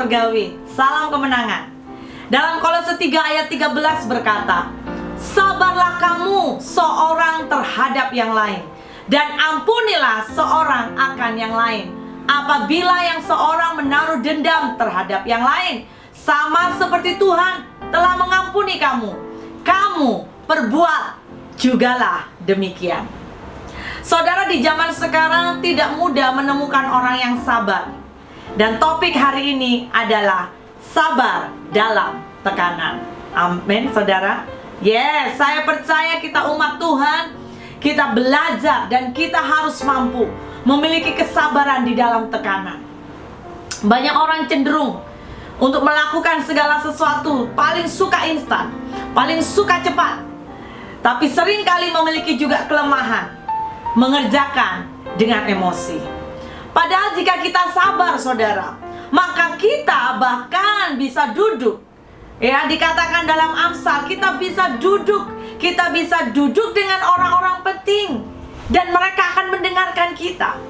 surgawi, salam kemenangan. Dalam Kolose 3 ayat 13 berkata, sabarlah kamu seorang terhadap yang lain, dan ampunilah seorang akan yang lain. Apabila yang seorang menaruh dendam terhadap yang lain, sama seperti Tuhan telah mengampuni kamu, kamu perbuat jugalah demikian. Saudara, di zaman sekarang tidak mudah menemukan orang yang sabar. Dan topik hari ini adalah sabar dalam tekanan. Amin, saudara. Yes, saya percaya kita umat Tuhan, kita belajar dan kita harus mampu memiliki kesabaran di dalam tekanan. Banyak orang cenderung untuk melakukan segala sesuatu paling suka instan, paling suka cepat, tapi seringkali memiliki juga kelemahan mengerjakan dengan emosi. Padahal jika kita sabar, saudara, maka kita bahkan bisa duduk. Ya, dikatakan dalam Amsal, kita bisa duduk dengan orang-orang penting, dan mereka akan mendengarkan kita.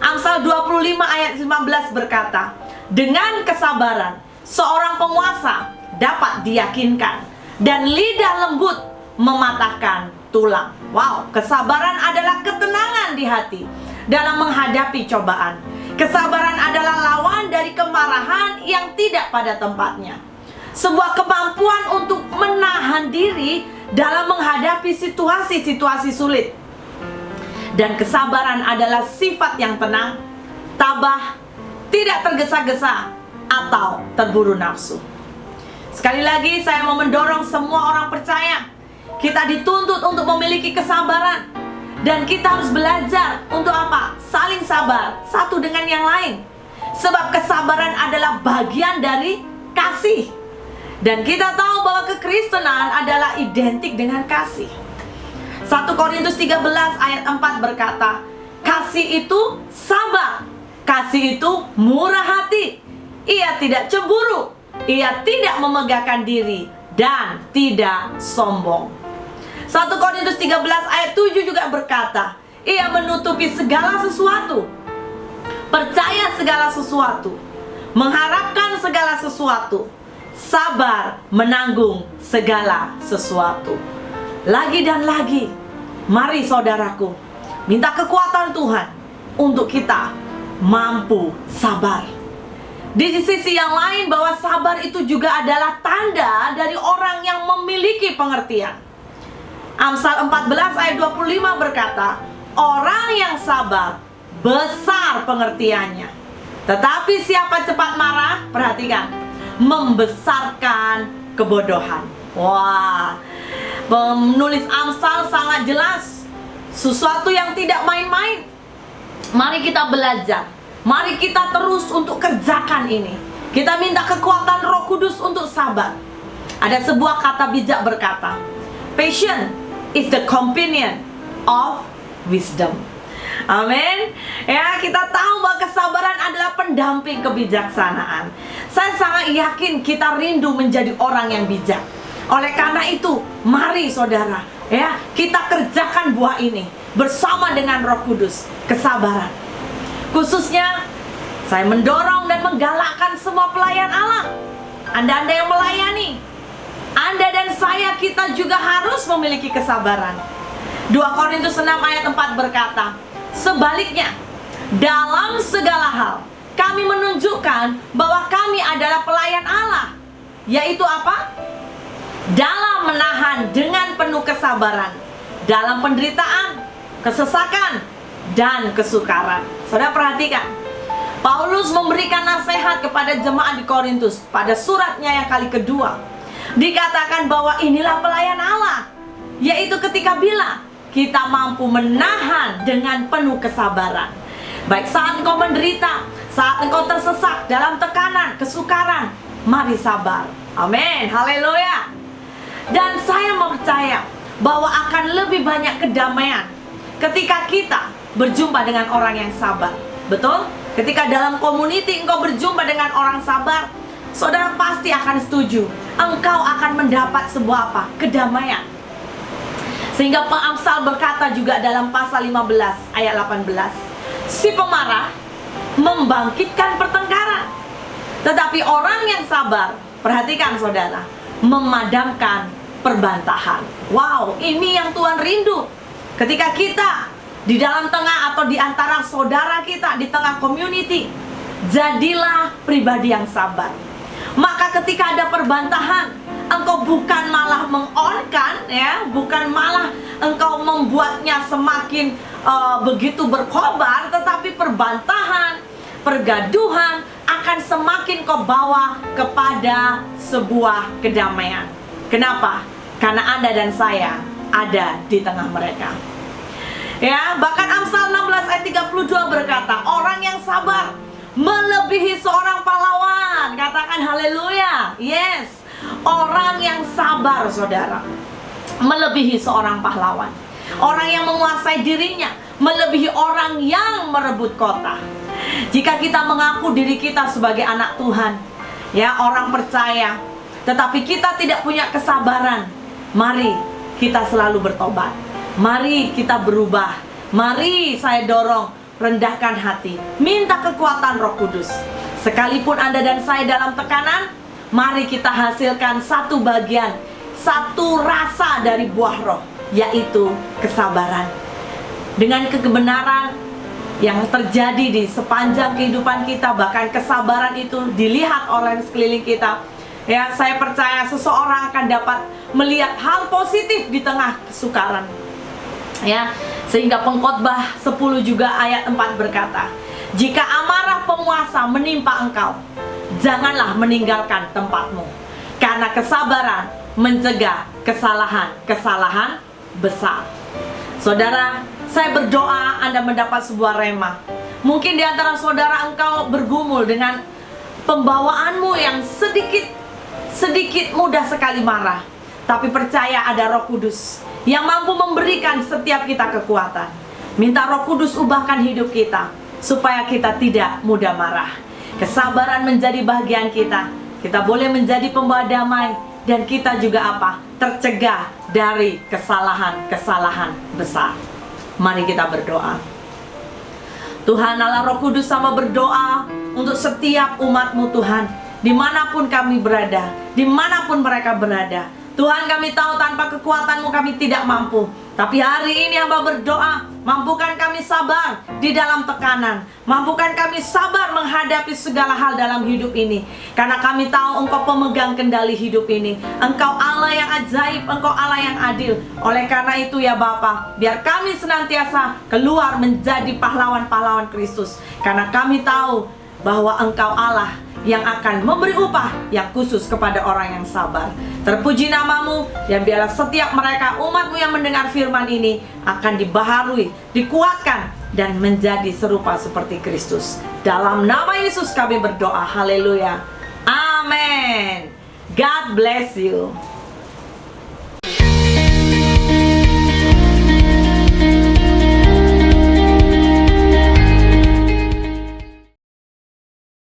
Amsal 25 ayat 15 berkata, dengan kesabaran seorang penguasa dapat diyakinkan, dan lidah lembut mematahkan tulang. Wow, kesabaran adalah ketenangan di hati dalam menghadapi cobaan. Kesabaran adalah lawan dari kemarahan yang tidak pada tempatnya. Sebuah kemampuan untuk menahan diri dalam menghadapi situasi-situasi sulit. Dan kesabaran adalah sifat yang tenang, tabah, tidak tergesa-gesa atau terburu nafsu. Sekali lagi saya mau mendorong semua orang percaya, kita dituntut untuk memiliki kesabaran. Dan kita harus belajar untuk apa? Saling sabar satu dengan yang lain. Sebab kesabaran adalah bagian dari kasih. Dan kita tahu bahwa kekristenan adalah identik dengan kasih. 1 Korintus 13 ayat 4 berkata, kasih itu sabar, kasih itu murah hati, ia tidak cemburu, ia tidak memegahkan diri, dan tidak sombong. 1 Korintus 13 ayat 7 juga berkata, ia menutupi segala sesuatu, percaya segala sesuatu, mengharapkan segala sesuatu, sabar menanggung segala sesuatu. Lagi dan lagi, mari saudaraku, minta kekuatan Tuhan untuk kita mampu sabar. Di sisi yang lain, bahwa sabar itu juga adalah tanda dari orang yang memiliki pengertian. Amsal 14 ayat 25 berkata, orang yang sabar besar pengertiannya, tetapi siapa cepat marah, perhatikan, membesarkan kebodohan. Wah, penulis Amsal sangat jelas, sesuatu yang tidak main-main. Mari kita belajar, mari kita terus untuk kerjakan ini. Kita minta kekuatan Roh Kudus untuk sabar. Ada sebuah kata bijak berkata, patience is the companion of wisdom. Amin. Ya, kita tahu bahwa kesabaran adalah pendamping kebijaksanaan. Saya sangat yakin kita rindu menjadi orang yang bijak. Oleh karena itu, mari saudara, ya, kita kerjakan buah ini bersama dengan Roh Kudus, kesabaran. Khususnya saya mendorong dan menggalakkan semua pelayan Allah, Anda yang melayani, Anda dan saya, kita juga harus memiliki kesabaran. 2 Korintus 6 ayat 4 berkata, sebaliknya, dalam segala hal kami menunjukkan bahwa kami adalah pelayan Allah, yaitu apa? Dalam menahan dengan penuh kesabaran, dalam penderitaan, kesesakan, dan kesukaran. Saudara perhatikan, Paulus memberikan nasihat kepada jemaat di Korintus pada suratnya yang kali kedua. Dikatakan bahwa inilah pelayan Allah, yaitu ketika bila kita mampu menahan dengan penuh kesabaran. Baik saat engkau menderita, saat engkau tersesak dalam tekanan, kesukaran, mari sabar. Amin, haleluya. Dan saya percaya bahwa akan lebih banyak kedamaian ketika kita berjumpa dengan orang yang sabar. Betul? Ketika dalam community engkau berjumpa dengan orang sabar, saudara pasti akan setuju, engkau akan mendapat sebuah apa? Kedamaian. Sehingga Amsal berkata juga dalam pasal 15 ayat 18, si pemarah membangkitkan pertengkaran, Tetapi orang yang sabar, perhatikan saudara, memadamkan perbantahan. Wow, ini yang Tuhan rindu. Ketika kita di dalam tengah atau di antara saudara kita, di tengah community, jadilah pribadi yang sabar. Maka ketika ada perbantahan, engkau bukan malah mengonkan, ya, bukan malah engkau membuatnya semakin begitu berkobar, tetapi perbantahan, pergaduhan akan semakin kau bawa kepada sebuah kedamaian. Kenapa? Karena Anda dan saya ada di tengah mereka. Ya, bahkan Amsal 16 ayat 32 berkata, orang yang sabar melebihi seorang pahlawan. Katakan haleluya. Yes, orang yang sabar, saudara, melebihi seorang pahlawan. Orang yang menguasai dirinya melebihi orang yang merebut kota. Jika kita mengaku diri kita sebagai anak Tuhan, ya, orang percaya, tetapi kita tidak punya kesabaran, mari kita selalu bertobat. Mari kita berubah. Mari saya dorong, rendahkan hati, minta kekuatan Roh Kudus. Sekalipun Anda dan saya dalam tekanan, mari kita hasilkan satu bagian, satu rasa dari buah roh, yaitu kesabaran. Dengan kebenaran yang terjadi di sepanjang kehidupan kita, bahkan kesabaran itu dilihat oleh sekeliling kita, ya, saya percaya seseorang akan dapat melihat hal positif di tengah kesukaran, ya. Sehingga Pengkhotbah 10 juga ayat 4 berkata, jika amarah penguasa menimpa engkau, janganlah meninggalkan tempatmu, karena kesabaran mencegah kesalahan besar. Saudara, saya berdoa Anda mendapat sebuah rema. Mungkin di antara saudara engkau bergumul dengan pembawaanmu yang sedikit mudah sekali marah. Tapi percaya ada Roh Kudus yang mampu memberikan setiap kita kekuatan. Minta Roh Kudus ubahkan hidup kita supaya kita tidak mudah marah. Kesabaran menjadi bagian kita. Kita boleh menjadi pembawa damai, dan kita juga tercegah dari kesalahan besar. Mari kita berdoa. Tuhan Allah Roh Kudus, sama berdoa untuk setiap umat-Mu Tuhan, dimanapun kami berada, dimanapun mereka berada. Tuhan, kami tahu tanpa kekuatan-Mu kami tidak mampu. Tapi hari ini hamba berdoa, mampukan kami sabar di dalam tekanan. Mampukan kami sabar menghadapi segala hal dalam hidup ini. Karena kami tahu Engkau pemegang kendali hidup ini. Engkau Allah yang ajaib, Engkau Allah yang adil. Oleh karena itu ya Bapa, biar kami senantiasa keluar menjadi pahlawan-pahlawan Kristus. Karena kami tahu bahwa Engkau Allah yang akan memberi upah yang khusus kepada orang yang sabar. Terpuji nama-Mu, dan biarlah setiap mereka umat-Mu yang mendengar firman ini akan dibaharui, dikuatkan, dan menjadi serupa seperti Kristus. Dalam nama Yesus kami berdoa, haleluya, amin. God bless you.